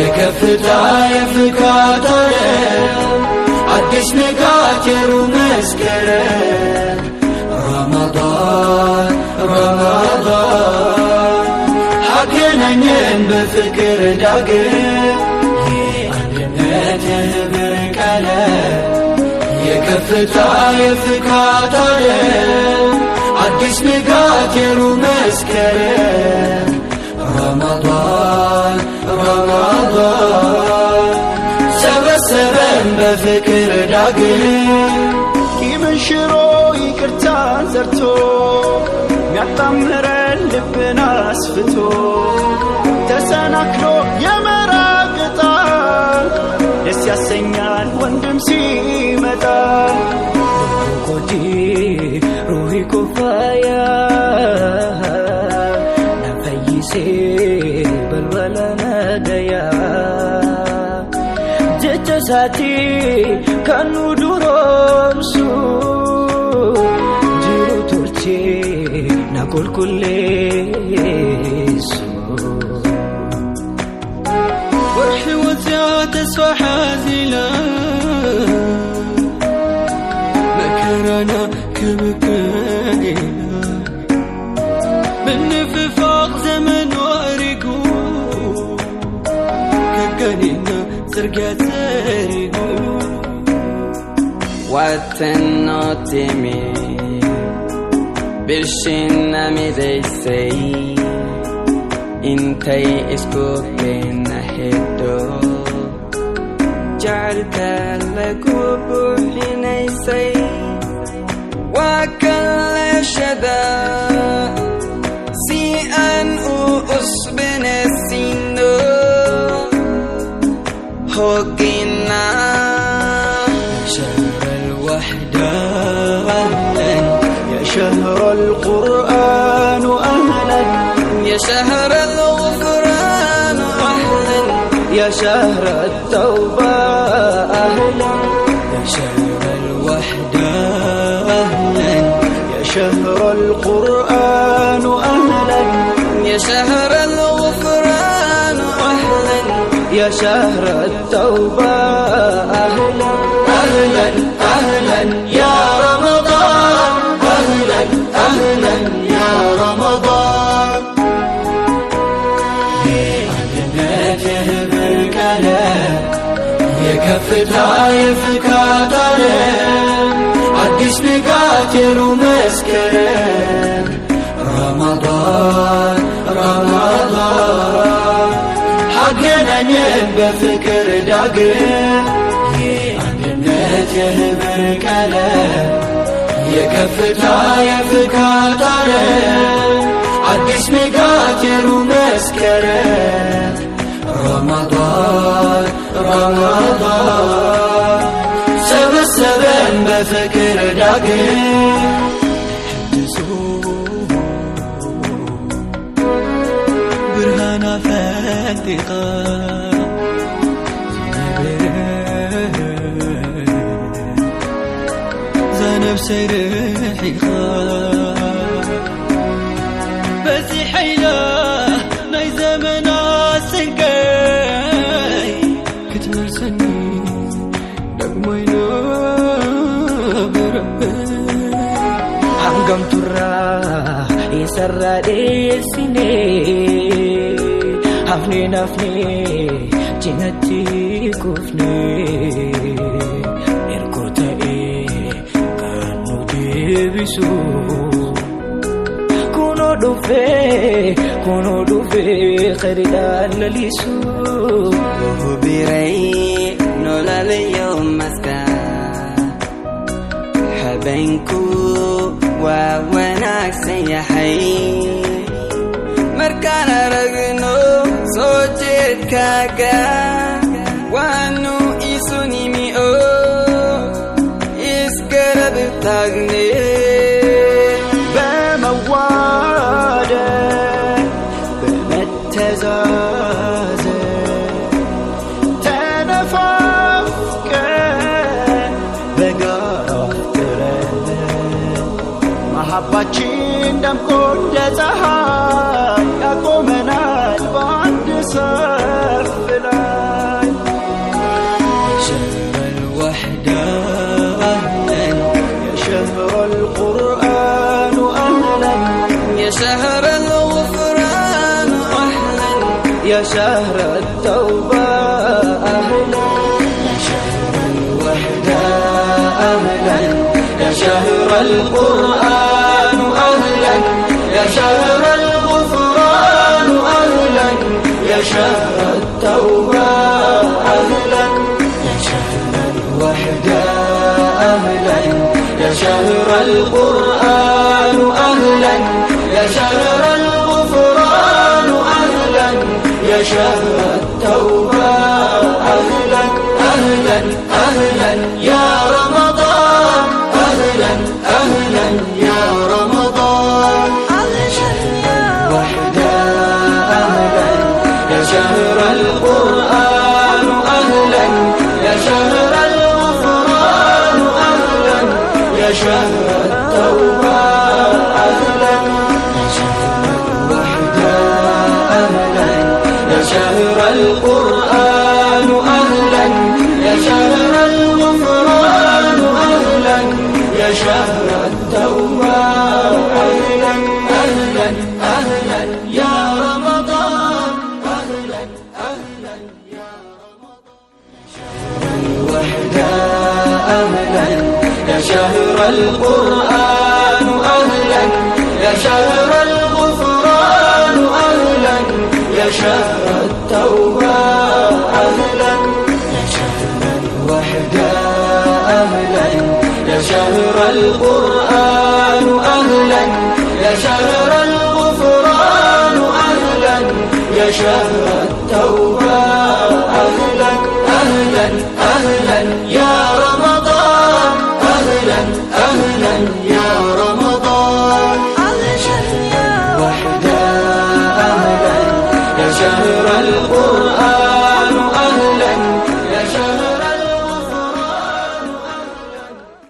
የከፍታ የፍካት ዓለም አዲስ ንጋት የሩብ መስከረም ረመዳን አገናኘን በፍቅር ዳግም የአንድነት የህብር ቀለም የከፍታ የፍካት ዓለም አዲስ ንጋት የሩብ መስከረም ረመዳን ሰበሰበን በፍቅር ዳግም ቂምን ሽሮ ይቅርታን ዘርቶ ሚያጣምረን ልብን አስፍቶ ተሰናክሎ የመራቅ ዕጣ ደስ ያሰኛል ወንድም ሲመጣ ኮጂ ሩሂ ኩፋያ ነፈይሴ በልበለ ነደያ ጀጀሳቲ ከኑ ዱሮምሱ ጅሩ ቱርቼ ናቆልኩሌሱ ወርሒ ወፅያ ተስፋ ሓዚላ መከራና ክብከይና ምንፍፋቕ ዘመን ወሪጉ ከከኒና ጽርግያ ዘሪጉ ዋተኖቲሚ ብርሽና ሚደይሰይ intay isku kena hedo jarka lagu buhinaysay wakala shada si an usbenesino hogina شهر الوحدة أهلا يا شهر القرآن أهلا يا شهر الغفران أهلا يا شهر التوبة أهلا يا شهر الوحدة أهلا يا شهر القرآن أهلا يا شهر الغفران أهلا يا شهر التوبة أهلا أهلا أهلا يا رمضان أهلا أهلا يا رمضان የአንድነት የህብር ቀለም የከፍታ የፍካት ዓለም አዲስ ንጋት የሩብ መስከረም ረመዳን አገናኘን በፍቅር ዳግም የአንድነት የህብር ቀለም የከፍታ የፍካት ዓለም አዲስ ንጋት የሩብ መስከረም ረመዳን ሰበሰበን በፍቅር ዳግም ሕድሱ ብርሃና ፈንጢቃ زنبسي ريحيخا بزي حيلة ناي زمنا سنكاي كتمر سني دقمينا بربي هنقم ترى يسرى ديسيني هفني نفني جنتي كفني bisu kuno dufe kharidan lalisu birai nolal yawm maska habanku wa wanak sayahay markana ragno sojit kaga wanu isunimi o iskarab tagne محبتين دم كل ፀሐይ ያቆመናል በአንድ ሰፍ ላይ يا شهر التوبة أهلا، يا شهر الوحدة أهلا، يا شهر القرآن أهلا، يا شهر الغفران أهلا، يا شهر التوبة أهلا، يا شهر الوحدة أهلا، يا شهر القرآن أهلا، يا شهر الغفران أهلا، يا شهر التوبة أهلا أهلا أهلا يا رمضان، أهلا أهلا يا رمضان، يا شهر الوحدة أهلا، يا شهر القرآن أهلا، يا شهر الغفران أهلا، يا شهر التوبة أهلا، يا شهر الوحدة أهلا، يا شهر القرآن أهلا، يا شهر الغفران أهلا، يا شهر التوبة أهلا أهلا أهلا يا رمضان، أهلا أهلا يا رمضان، الوحدة أهلا، يا شهر القرآن أهلا، يا شهر الغفران أهلا، يا شهر التوبة أهلا، يا شهر الوحدة أهلا، يا شهر القرآن أهلا، يا شهر الغفران أهلا، يا شهر التوبة أهلا أهلا أهلا يا رمضان، أهلا أهلا يا رمضان، يا شهر الوحدة أهلا، يا شهر